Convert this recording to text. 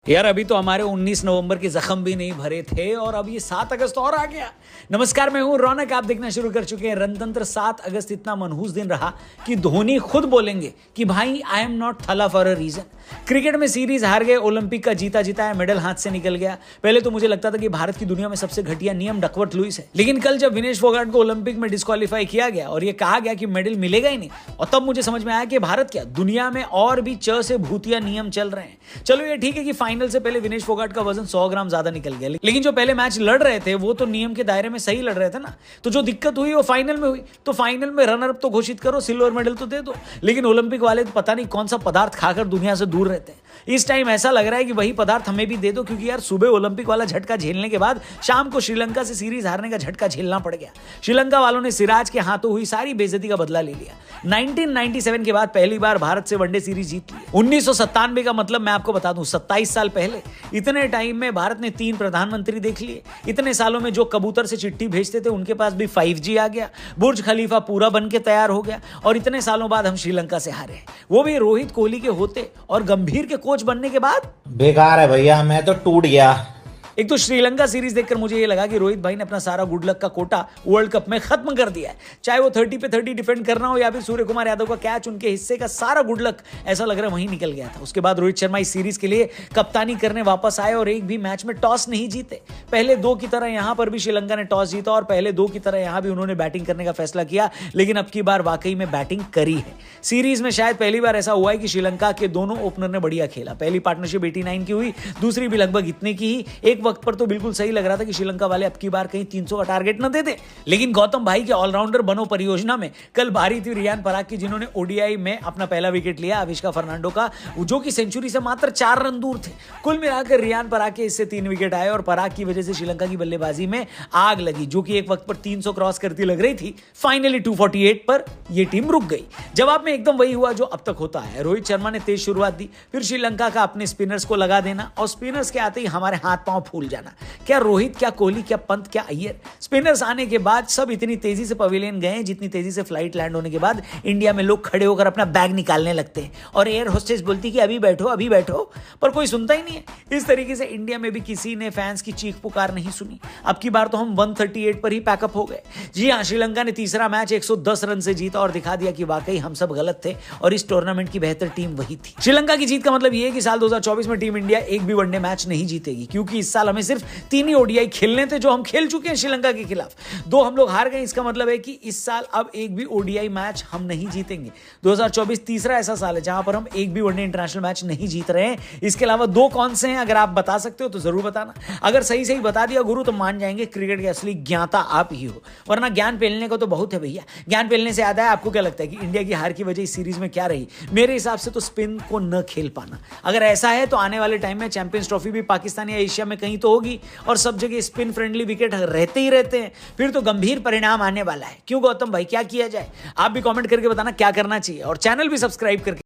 यार अभी तो हमारे 19 नवंबर के जख्म भी नहीं भरे थे और अब ये 7 अगस्त और आ गया। नमस्कार, मैं हूं रौनक, आप देखना शुरू कर चुके हैं रणतंत्र। 7 अगस्त इतना मनहूस दिन रहा कि धोनी खुद बोलेंगे कि भाई आई एम नॉट थला फॉर अ रीजन। क्रिकेट में सीरीज हार गए, ओलंपिक का जीता जिताया मेडल हाथ से निकल गया। पहले तो मुझे लगता था कि भारत की दुनिया में सबसे घटिया नियम डकवर्थ लुईस है, लेकिन कल जब विनेश फोगाट को ओलंपिक में डिस्क्वालीफाई किया गया और ये कहा गया कि मेडल मिलेगा ही नहीं, और तब मुझे समझ में आया कि भारत क्या दुनिया में और भी च से भूतिया नियम चल रहे हैं। चलो ये ठीक है कि फाइनल से पहले विनेश फोगाट का वजन 100 ग्राम ज्यादा निकल गया, लेकिन जो पहले मैच लड़ रहे थे वो तो नियम के दायरे में सही लड़ रहे थे ना। तो जो दिक्कत हुई वो फाइनल में हुई, तो फाइनल में रनर अप तो घोषित करो, सिल्वर मेडल तो दे दो। लेकिन ओलंपिक वाले तो पता नहीं कौन सा पदार्थ खाकर दुनिया से दूर रहते हैं। इस टाइम ऐसा लग रहा है कि वही पदार्थ हमें भी दे दो, क्योंकि यार सुबह ओलंपिक वाला झटका झेलने के बाद शाम को श्रीलंका से सीरीज हारने का झटका झेलना पड़ गया। श्रीलंका वालों ने सिराज के हाथों हुई सारी बेइज्जती का बदला ले लिया। 1997 के बाद पहली बार भारत से वनडे सीरीज जीत ली। 1997 का मतलब मैं आपको बता दूं 27 साल पहले। इतने टाइम में भारत ने 3 प्रधानमंत्री देख लिए। इतने सालों में जो कबूतर से चिट्ठी भेजते थे उनके पास भी 5G आ गया, बुर्ज खलीफा पूरा बन के तैयार हो गया, और इतने सालों बाद हम श्रीलंका से हारे, वो भी रोहित कोहली के होते और गंभीर के कोच बनने के बाद। बेकार है भैया, मैं तो टूट गया। एक तो श्रीलंका सीरीज देखकर मुझे ये लगा कि रोहित भाई ने अपना सारा गुड लक का कोटा वर्ल्ड कप में खत्म कर दिया है। चाहे वो 30 पे 30 डिफेंड करना हो या फिर सूर्य कुमार यादव का कैच, उनके हिस्से का सारा गुड लक ऐसा लग रहा है वहीं निकल गया था। उसके बाद रोहित शर्मा इस सीरीज के लिए कप्तानी करने वापस आए और एक भी मैच में टॉस नहीं जीते। पहले 2 की तरह यहां पर भी श्रीलंका ने टॉस जीता और पहले 2 की तरह यहां भी उन्होंने बैटिंग करने का फैसला किया, लेकिन अब की बार वाकई में बैटिंग करी है। सीरीज में शायद पहली बार ऐसा हुआ है कि श्रीलंका के दोनों ओपनर ने बढ़िया खेला। पहली पार्टनरशिप 89 की हुई, दूसरी भी लगभग इतने की ही। एक वक्त पर तो बिल्कुल सही लग रहा था कि श्रीलंका वाले अब की बार कहीं 300 का टारगेट न दे दे, लेकिन गौतम भाई के ऑलराउंडर बनो परियोजना में कल बारी थी रियान पराग की, जिन्होंने ओडीआई में अपना पहला विकेट लिया आविष्का फर्नांडो का, जो कि सेंचुरी से मात्र 4 रन दूर थे। कुल मिलाकर रियान पराग के इससे 3 विकेट आए और पराग की वजह से श्रीलंका की बल्लेबाजी में आग लगी, जो कि एक वक्त पर 300 क्रॉस करती लग रही थी। फाइनली 248 पर यह टीम रुक गई। जवाब में एकदम वही हुआ जो अब तक होता है। रोहित शर्मा ने तेज शुरुआत दी, फिर श्रीलंका का अपने स्पिनर्स को लगा देना, और स्पिनर्स के आते ही हमारे हाथ पांव फूल जाना। क्या रोहित, क्या कोहली, क्या पंत, क्या अय्यर। स्पिनर्स आने के बाद सब इतनी तेजी से पवेलियन गए जितनी तेजी से फ्लाइट लैंड होने के बाद इंडिया में लोग खड़े होकर अपना बैग निकालने लगते हैं और एयर होस्टेस बोलती कि अभी बैठो अभी बैठो, पर कोई सुनता ही नहीं है। इस तरीके से इंडिया में भी किसी ने फैंस की चीख पुकार नहीं सुनी। अब की बार तो हम 138 पर ही पैकअप हो गए। जी हां, श्रीलंका ने तीसरा मैच 110 रन से जीता और दिखा दिया कि वाकई हम सब गलत थे और इस टूर्नामेंट की बेहतर टीम वही थी। श्रीलंका की जीत का मतलब यह है कि साल 2024 में टीम इंडिया एक भी वनडे मैच नहीं जीतेगी, क्योंकि इस साल हमें सिर्फ 3 ही ओडीआई खेलने थे जो हम खेल चुके हैं श्रीलंका के खिलाफ। 2 हम लोग हार गए। इसका मतलब है कि इस साल अब एक भी ओडीआई मैच हम नहीं जीतेंगे। 2024 तीसरा ऐसा साल है जहां पर हम एक भी वनडे इंटरनेशनल मैच नहीं जीत रहे हैं। इसके अलावा 2 कौन से हैं, अगर आप बता सकते हो तो जरूर बताना। अगर सही सही बता दिया गुरु तो मान जाएंगे क्रिकेट के असली ज्ञाता आप ही हो, वरना ज्ञान पेलने को तो बहुत है भैया। ज्ञान पेलने से याद है, आपको क्या लगता है कि इंडिया की हार की वजह इस सीरीज में क्या रही? मेरे हिसाब से तो स्पिन को न खेल पाना। अगर ऐसा है तो आने वाले टाइम में चैंपियंस ट्रॉफी भी पाकिस्तान या एशिया में कहीं तो होगी, और सब जगह स्पिन फ्रेंडली विकेट रहते ही रहते हैं। फिर तो गंभीर परिणाम आने वाला है। क्यों गौतम भाई, क्या किया जाए? आप भी कमेंट करके बताना क्या करना चाहिए, और चैनल भी सब्सक्राइब करके